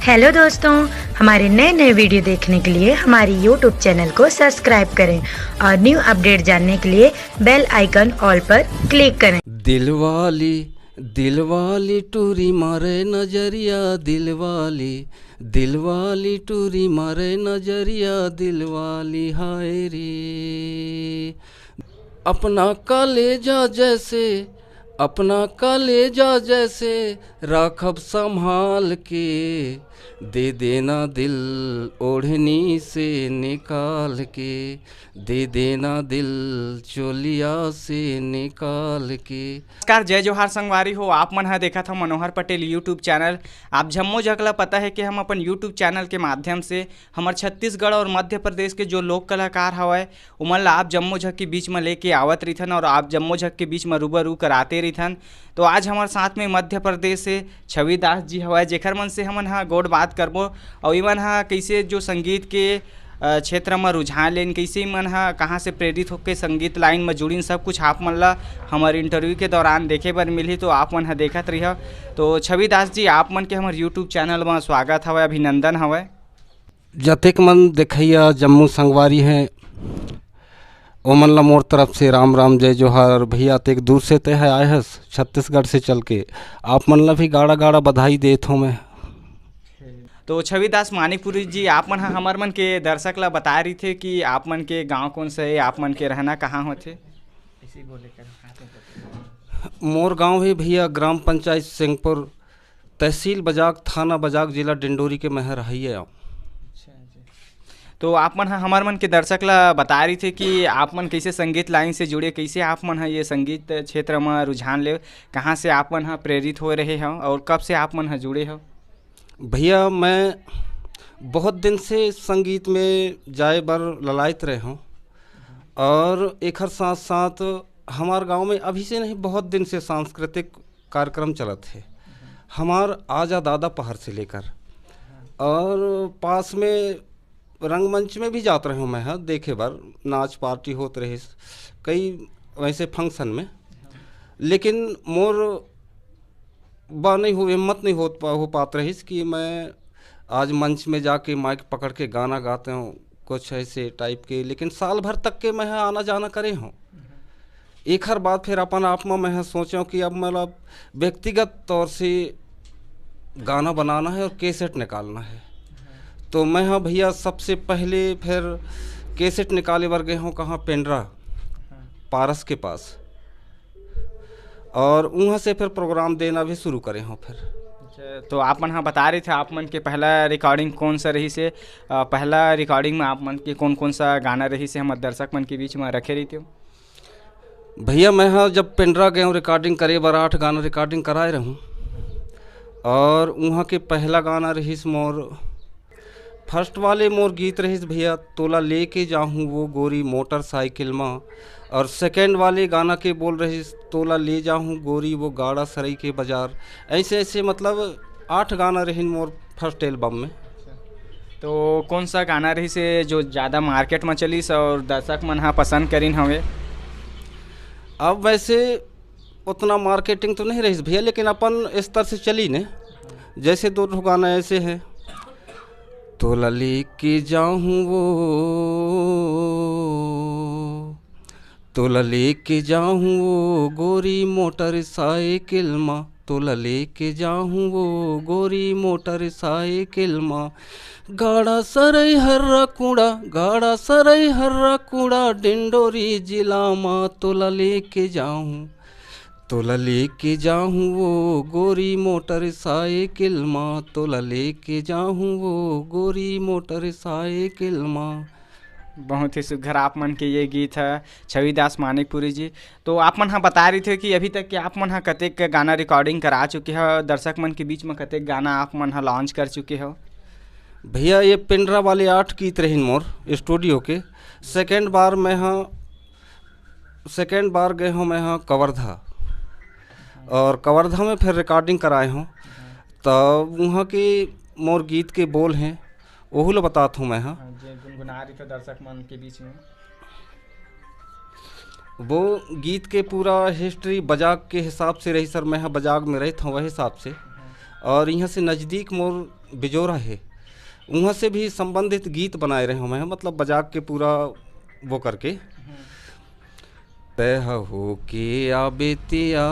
Hello दोस्तों, हमारे नए नए वीडियो देखने के लिए हमारी यूट्यूब चैनल को सब्सक्राइब करें और न्यू अपडेट जानने के लिए बेल आइकन ऑल पर क्लिक करें। दिलवाली टूरी मारे नजरिया, दिलवाली टूरी मारे नजरिया, दिलवाली हाय रे। अपना कलेजा जैसे राखब संभाल के, दे देना दिल ओढ़नी से निकाल के, दे देना दिल चोलिया से निकाल के। नमस्कार, जय जोहार संगवारी हो। आप मन देखा था मनोहर पटेल यूट्यूब चैनल। आप जम्मो जगला पता है कि हम अपन यूट्यूब चैनल के माध्यम से हमारे छत्तीसगढ़ और मध्य प्रदेश के जो लोक कलाकार हवय उमन ला आप जम्मो जग के बीच में लेके आवत रहीथन और आप जम्मो जग के बीच में रूबरू कराते रहीथन। तो आज हमारे साथ में मध्य प्रदेश से छवि दास जी हवय, जेखर मन से हमन गोड़ बात करबो और इमन कैसे जो संगीत के क्षेत्र में रुझान लेन, कैसे मन कहाँ से प्रेरित होकर संगीत लाइन में जुड़ीन, सब कुछ आप मन ला हमारे इंटरव्यू के दौरान देखे बर मिली। तो आप मन देखत रहिए। तो छवि दास जी, आप मन के हमारे यूट्यूब चैनल में स्वागत हवय, अभिनंदन हवय। जतेक मन देखैया जम्मू संगवारी हैं ओमन ला मोर तरफ से राम राम जय जोहार। भैया तेक दूर से तय है आए हस छत्तीसगढ़ से चल के, आप मन ला भी गाड़ा गाड़ा बधाई देत हूँ मैं। तो छवि दास मानिकपुरी जी, आप मन हमार मन के दर्शक ला बता रही थे कि आप मन के गांव कौन सा है, आप मन के रहना कहाँ होते? मोर गांव है भैया ग्राम पंचायत सिंहपुर, तहसील बजाग, थाना बजाग, जिला डिंडोरी के मैं रहिए। तो आप मन हमार मन के दर्शक ला बता रही थे कि आप मन कैसे संगीत लाइन से जुड़े, कैसे आप मन ये संगीत क्षेत्र में रुझान ले, कहाँ से आप मन प्रेरित हो रहे हो और कब से आप मन जुड़े हो? भैया मैं बहुत दिन से संगीत में जाए बर ललायत रहे हूँ और एक साथ साथ हमारे गांव में अभी से नहीं बहुत दिन से सांस्कृतिक कार्यक्रम चलत है हमार आजा दादा पहर से लेकर, और पास में रंगमंच में भी जात रहे हूँ मैं देखे बार, नाच पार्टी होते रहे कई वैसे फंक्शन में, लेकिन मोर हिम्मत नहीं हो पात रही कि मैं आज मंच में जाके माइक पकड़ के गाना गाते हूँ कुछ ऐसे टाइप के। लेकिन साल भर तक के मैं आना जाना करे हूँ। एक हर बात फिर अपन आप में मैं सोचा कि अब मतलब व्यक्तिगत तौर से गाना बनाना है और कैसेट निकालना है। तो मैं भैया सबसे पहले फिर कैसेट निकाले बर गए हूँ कहाँ, पेंड्रा पारस के पास, और वहाँ से फिर प्रोग्राम देना भी शुरू करे हूँ फिर। तो आप मन बता रहे थे आप मन के पहला रिकॉर्डिंग कौन सा रही से, पहला रिकॉर्डिंग में आप मन के कौन कौन सा गाना रही से हमारे दर्शक मन के बीच में रखे रही थे? भैया मैं जब पेंड्रा गए हूँ रिकॉर्डिंग करे बार 8 गाना रिकॉर्डिंग कराए रहूँ, और वहाँ के पहला गाना रही मोर फर्स्ट वाले मोर गीत रही भैया तोला लेके जाऊँ वो गोरी मोटरसाइकिल में, और सेकंड वाले गाना के बोल रही तोला ले जाऊँ गोरी वो गाड़ा सरई के बाजार। ऐसे ऐसे मतलब 8 गाना रही मोर फर्स्ट एल्बम में। तो कौन सा गाना रही से जो ज़्यादा मार्केट में चलीस और दर्शक मन पसंद करीन हवे? अब वैसे उतना मार्केटिंग तो नहीं रही भैया, लेकिन अपन स्तर से चली ने, जैसे 2 गाना ऐसे हैं, तोला लेके जाऊँ वो, तोला लेके जाऊँ वो गोरी मोटरसाइकिल माँ, तोला लेके जाऊँ वो गोरी मोटरसाइकिल माँ, गाड़ा सरई हर्रा कूड़ा डिंडोरी जिला माँ, तोला लेके जाऊँ वो गोरी मोटरसाइकिल माँ, तोला लेके जाऊँ वो गोरी मोटरसाइकिल माँ। बहुत ही सुघर आप मन के ये गीत है छवि दास मानिकपुरी जी। तो आप मन बता रहे थे कि अभी तक के आप मन कतेक गाना रिकॉर्डिंग करा चुके हो, दर्शक मन के बीच में कतेक गाना आप मन लॉन्च कर चुके हो? भैया ये पेंड्रा वाले 8 गीत रहे मोर स्टूडियो के। सेकेंड बार गए हूँ मैं कवर्धा, और कवर्धा में फिर रिकॉर्डिंग कराए हूँ, तब वहाँ के मोर गीत के बोल हैं वही लो बताता हूँ मैं। गुनगुना रही था दर्शक मन के बीच में वो गीत के पूरा हिस्ट्री बजाग के हिसाब से रही सर, मैं बजाग में रही था वही हिसाब से, और यहाँ से नज़दीक मोर बिजोरा है, वहाँ से भी संबंधित गीत बनाए रहे हूँ मैं, मतलब बजा के पूरा वो करके। तह हो के आबे तियार,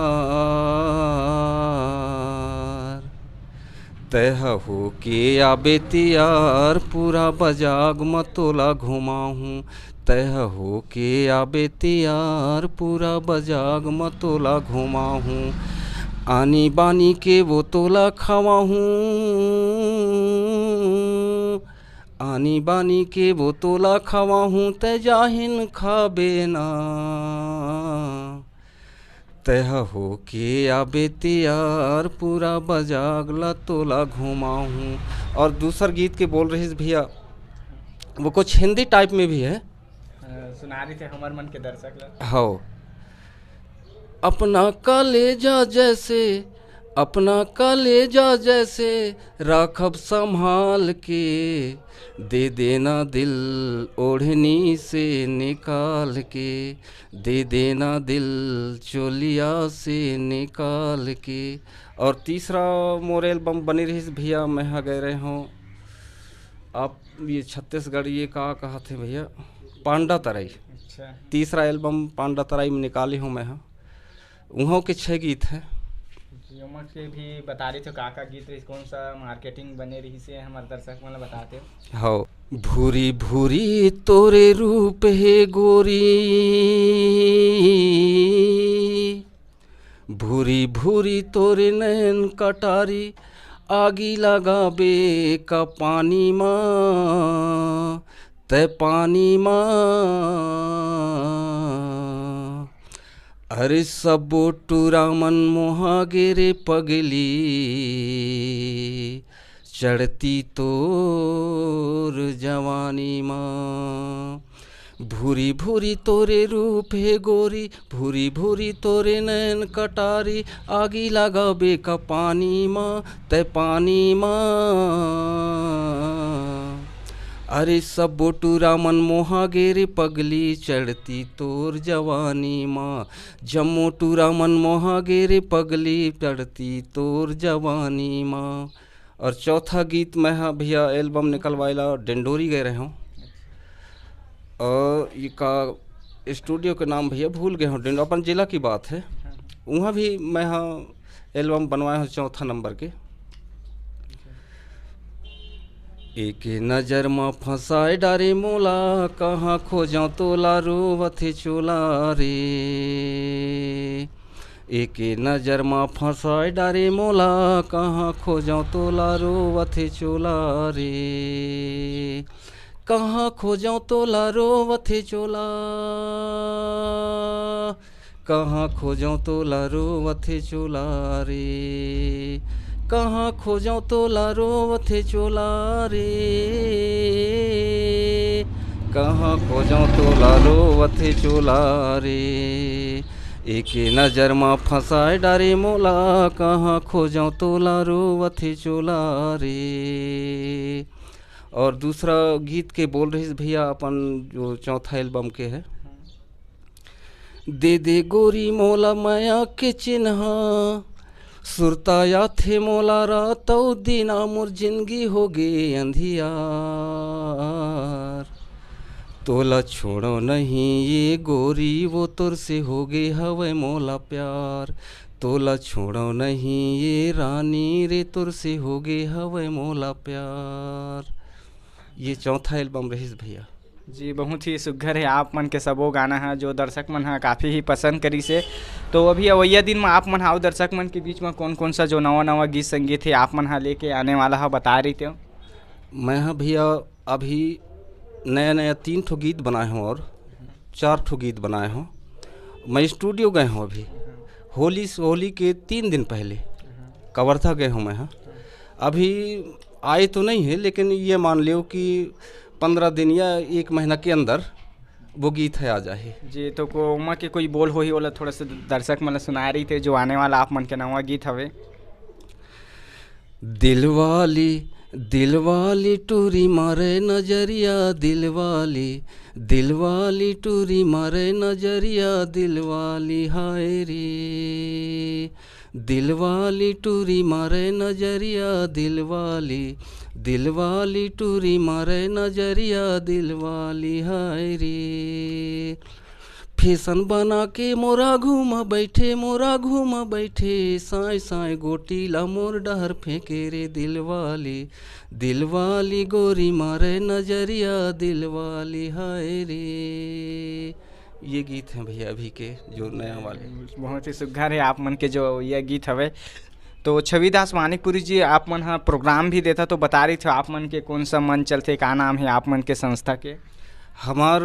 तह हो के आबे तियार, पूरा बजाग मतोला घुमाऊँ। तह हो के आबे तियार, पूरा बजाग मतोला घुमाऊँ। आनी बानी के वो तोला खवाऊँ, आनी बानी के वो तोला खवाऊँ। तै जाहिन खाबे ना, तह हो के आबे तियार, पूरा बजागला तोला घुमाऊँ। और दूसर गीत के बोल रहे भैया, वो कुछ हिंदी टाइप में भी है। सुना रही थे हमार मन के दर्शक लोग। हो अपना कलेजा जैसे, अपना कलेजा जैसे राखब संभाल के, दे देना दिल ओढ़नी से निकाल के, दे देना दिल चोलिया से निकाल के। और तीसरा मोर एल्बम बनी रही भैया, मैं हाँ गए रहे हूँ आप ये छत्तीसगढ़, ये कहा थे भैया, पांडा तराई। अच्छा। तीसरा एल्बम पांडा तराई में निकाली हूँ मैं हाँ, वहाँ के 6 गीत हैं। उमर के भी बता रही थे काका गीत रही, कौन सा मार्केटिंग बने रही से हमारे दर्शक मतलब बताते हो। भूरी भूरी तोरे रूप है गोरी, भूरी भूरी तोरे नैन कटारी, आगी लगाबे का पानी माँ, तै पानी माँ। अरे सबो टूरा मन मोहा गेरे पगली, चढ़ती तोर जवानी माँ। भूरी भूरी तोरे रूप है गोरी, भूरी भूरी तोरे नैन कटारी, आगी लगाबे का पानी माँ, तै पानी माँ। अरे सब बोटूरा मन मोहा गेरे पगली, चढ़ती तोर जवानी माँ। जम्मो टूरा मन मोहा गेरे पगली, चढ़ती तोर जवानी माँ। और चौथा गीत मैं हाँ भैया एल्बम निकलवाइला डिंडोरी गए रहे हूँ, और ये का स्टूडियो के नाम भैया भूल गए हूँ, अपन जिला की बात है। वहाँ भी मैं हाँ एल्बम बनवाया हूँ 4 नंबर के। एक नज़र में फंसाए डारे मोला, कहाँ खोजाऊँ तोला रोवथे चोला रे। एक नज़र में फंसाए डारे मोला, कहाँ खोजाऊँ तोला रोवथे चोला रे। कहाँ खोजाऊँ तोला रोवथे चोला, कहाँ खोजाऊँ तोला रोवथे चोला रे। कहाँ खोजाऊँ तोला रोवथे चोला रे, कहाँ खोजाऊँ तोला रोवथे चोला रे। एक नज़र में फंसाए डारे मोला, कहाँ खोजाऊँ तोला रोवथे चोला रे। और दूसरा गीत के बोल रही भैया अपन जो चौथा एल्बम के है, दे दे गोरी मोला माया के चिन्ह, सुरताया थे मोला रातौ दिना, मोर जिंदगी हो गए अंधियार। तोला छोड़ो नहीं ये गोरी, वो तुर से हो गए हवे मोला प्यार। तोला छोड़ो नहीं ये रानी रे, तुर से हो गए हवे मोला प्यार। ये चौथा एल्बम रहीस भैया जी। बहुत ही सुघर है आप मन के सबो गाना है, जो दर्शक मन है काफ़ी ही पसंद करी से। तो अभी अवैया दिन में आप मन हाउ दर्शक मन के बीच में कौन कौन सा जो नवा नवा गीत संगीत है आप मन हा लेके आने वाला है बता रही थे। मैं हाँ भैया अभी नया नया 3 ठो गीत बनाए हूँ और 4 ठो गीत बनाए हूँ। मैं स्टूडियो गए हूँ अभी, होली के 3 दिन पहले कवर्धा गए हूँ मैं हाँ। अभी आए तो नहीं है, लेकिन ये मान लियो कि 15 दिन या 1 महीना के अंदर वो गीत है आ जाए जी। तो कोमा के कोई बोल हो ही वाला थोड़ा सा दर्शक मन सुना रही थे जो आने वाला आप मन के नवा गीत हवे। दिलवाली टूरी मारे नजरिया, दिलवाली टूरी मारे नजरिया, दिलवाली हाय रे। दिलवाली टूरी मारे नजरिया दिलवाली टूरी मारे नजरिया दिलवाली हाय रे। फैशन बना के मोरा घूम बैठे साए साए गोटीला मोर डहर फेंके रे दिलवाली गोरी मारे नजरिया दिलवाली हाय रे। ये गीत हैं भैया अभी के जो नया वाले। बहुत ही सुघर है आप मन के जो ये गीत हवे। तो छविदास मानिकपुरी जी आप मन हाँ प्रोग्राम भी देता तो बता रही थे आप मन के कौन सा मन चलते, का नाम है आप मन के संस्था के? हमार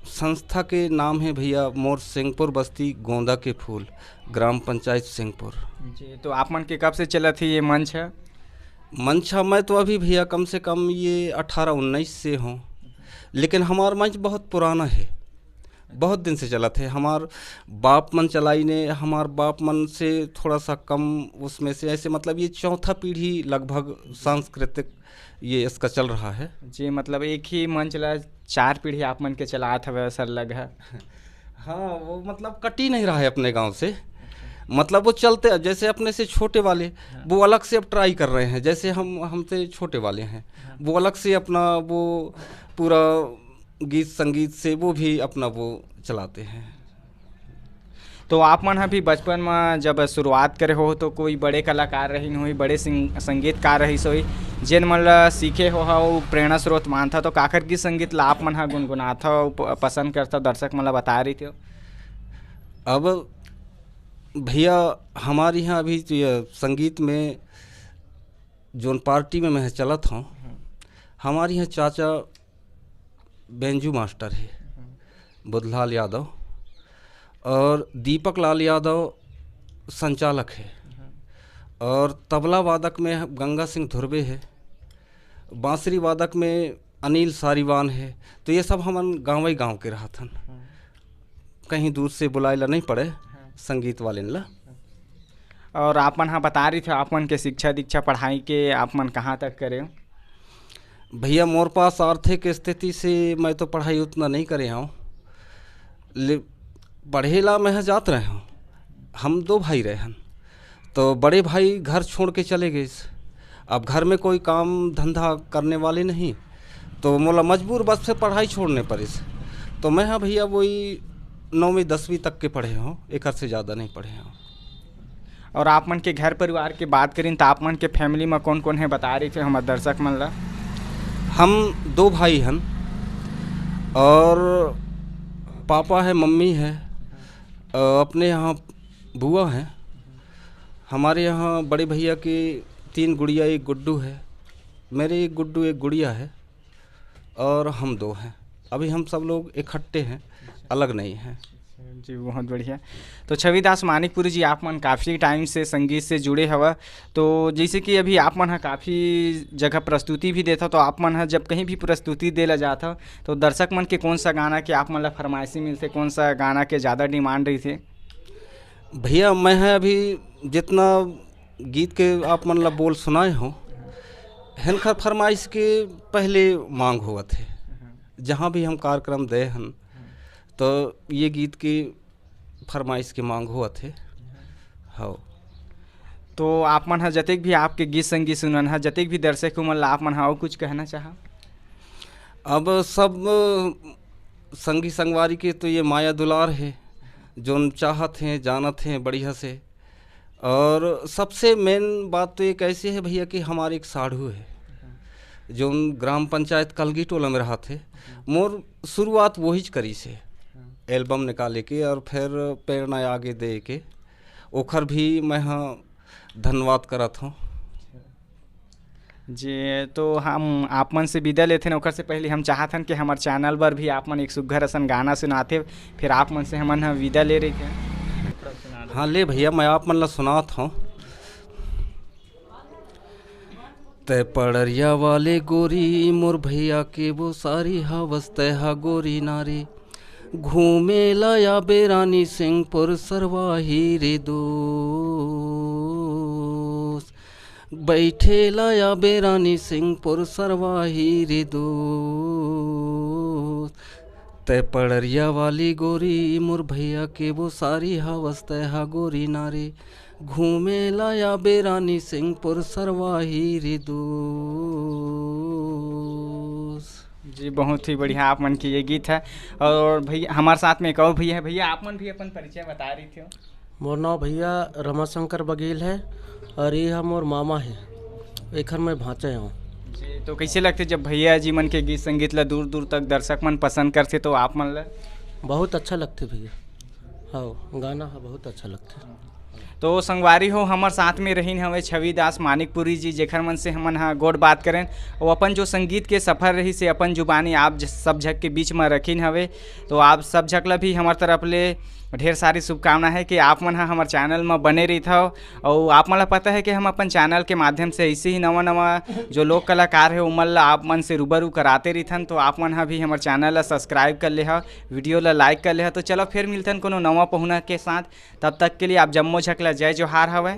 संस्था के नाम है भैया मोर सिंहपुर बस्ती गोंदा के फूल, ग्राम पंचायत सिंहपुर जी। तो आप मन के कब से चला थी ये मंच है? मैं तो अभी भैया कम से कम ये 18-19 से हूँ, लेकिन हमार मंच बहुत पुराना है, बहुत दिन से चला थे। हमार बाप मन चलाई ने, हमार बाप मन से थोड़ा सा कम उसमें से, ऐसे मतलब ये चौथा पीढ़ी लगभग सांस्कृतिक ये इसका चल रहा है जी। मतलब एक ही मंच ला 4 पीढ़ी आप मन के चलात हवे सर लग है। हाँ, वो मतलब कटी नहीं रहा है अपने गांव से, मतलब वो चलते जैसे अपने से छोटे वाले वो अलग से अब ट्राई कर रहे हैं, जैसे हमसे छोटे वाले हैं वो अलग से अपना वो पूरा गीत संगीत से वो भी अपना वो चलाते हैं। तो आप मन अभी बचपन में जब शुरुआत करे हो तो कोई बड़े कलाकार रही हुई, बड़े संगीतकार रही सोई जिन मन ला सीखे हो वो प्रेरणा स्रोत मानता, तो काखर की संगीत ला आप मन हा गुनगुनाथा पसंद करता, दर्शक मन ला बता रही थे? अब भैया हमारे यहाँ अभी तो ये संगीत में जोन पार्टी में मैं चला था, हमारे यहाँ चाचा बेंजू मास्टर है बुधलाल यादव और दीपक लाल यादव संचालक है, और तबला वादक में गंगा सिंह धुर्वे है, बांसुरी वादक में अनिल सारीवान है। तो ये सब हम गाँव ही गाँव के रहा थन, कहीं दूर से बुलाए ला नहीं पड़े संगीत वाले ला। और आप मन हाँ बता रही थे आप मन के शिक्षा दीक्षा पढ़ाई के आप मन कहाँ तक करे हो? भैया मोर पास आर्थिक स्थिति से मैं तो पढ़ाई उतना नहीं करे हूँ, पढ़े ला मैं जात रहे हूँ। हम 2 भाई रहे हैं, तो बड़े भाई घर छोड़ के चले गए, अब घर में कोई काम धंधा करने वाले नहीं, तो मोला मजबूर बस से पढ़ाई छोड़ने पड़े। तो मैं हाँ भैया वही 9वीं 10वीं तक के पढ़े हूँ, एक से ज़्यादा नहीं पढ़े हूँ। और आप मन के घर परिवार की बात करें तो आप मन के फैमिली में कौन कौन है बता रही थे हमारे दर्शक मन ला? हम 2 भाई हैं और पापा है, मम्मी है, अपने यहाँ बुआ हैं, हमारे यहाँ बड़े भैया की 3 गुड़िया, एक गुड्डू है, मेरे एक गुड्डू एक गुड़िया है, और हम 2 हैं। अभी हम सब लोग इकट्ठे हैं, अलग नहीं हैं जी। बहुत बढ़िया। तो छविदास मानिकपुरी जी आप मन काफ़ी टाइम से संगीत से जुड़े हवा, तो जैसे कि अभी आप मन काफ़ी जगह प्रस्तुति भी देता, तो आप मन जब कहीं भी प्रस्तुति दे ला जाता तो दर्शक मन के कौन सा गाना के आप मन ला फरमाइशी मिलते, कौन सा गाना के ज़्यादा डिमांड रही थे? भैया मैं है अभी जितना गीत के आप मन ला बोल सुनाए हो, हिनकर फरमाइश के पहले मांग हुआ थे, जहाँ भी हम कार्यक्रम दे हैं तो ये गीत की फरमाइश की मांग हुआ थे। हाँ, तो आप मन जतेक भी आपके गीत संगीत सुनन है, जतेक भी दर्शक मन ला आप मन और कुछ कहना चाहा? अब सब संगी संगवारी के तो ये माया दुलार है, जो चाहत हैं जानत हैं बढ़िया से, और सबसे मेन बात तो एक ऐसी है भैया कि हमारे एक साढ़ू है जो ग्राम पंचायत कलगी टोला में रहा थे, मोर शुरुआत वही करी से एल्बम निकाले के और फिर प्रेरणा आगे दे के, ओखर भी मैं हाँ धन्यवाद करत हूँ जी। तो हम आप मन से विदा लेते हैं, ओकर से पहले हम चाहतन कि हमारे चैनल पर भी आप मन एक सुघर असन गाना सुनाते, फिर आप मन से हमन विदा ले रही थे। हाँ ले भैया, मैं आप मन ला सुनात हूँ। तय पड़रिया वाले गोरी मोर भैया के वो सारी हवस तय गोरी नारी, घूमे लाया बेरानी सिंहपुर सरवाही रे दोस्त, बैठे लाया बेरानी सिंहपुर सरवाही रे दोस्त, तय पड़रिया वाली गोरी मोर भैया के वो सारी हवस तय गोरी नारी, घूमे लाया बेरानी सिंहपुर सरवाही रिदूस। जी बहुत ही बढ़िया आप मन की ये गीत है। और भैया हमारे साथ में एक और भैया है, भैया आप मन भी अपन परिचय बता रही थे। मोर नाम भैया रमाशंकर बघेल है और ये हम और मामा है, एखर मैं भांचे हूँ। जी तो कैसे लगते जब भैया जी मन के गीत संगीत ला दूर दूर तक दर्शक मन पसंद करते तो आप मन ला? बहुत अच्छा लगते भैया, हाँ गाना है बहुत अच्छा लगता। तो संगवारी हो हमारे साथ में रहीन हवे छविदास मानिकपुरी जी, जेखर मन से हमन हा गोड बात करें और अपन जो संगीत के सफ़र रही से अपन जुबानी आप सब झक के बीच में रखीन हवे। तो आप सब झक ला भी हमारे तरफ ले ढेर सारी शुभकामना है कि आप मन हा हमारे चैनल में बने रही था। और आप मन ला पता है कि हम अपन चैनल के माध्यम से ऐसे ही नवा नवा जो लोक कलाकार है उमन ला आप मन से रूबरू कराते रहीथन। तो आप मन हा भी हमारे चैनल ला सब्सक्राइब कर ले हा, वीडियो ला लाइक कर ले हा। तो चलो फिर मिलतन कोनो नवा पहुना के साथ, तब तक के लिए आप जम्मो झकला जय जोहार हवै।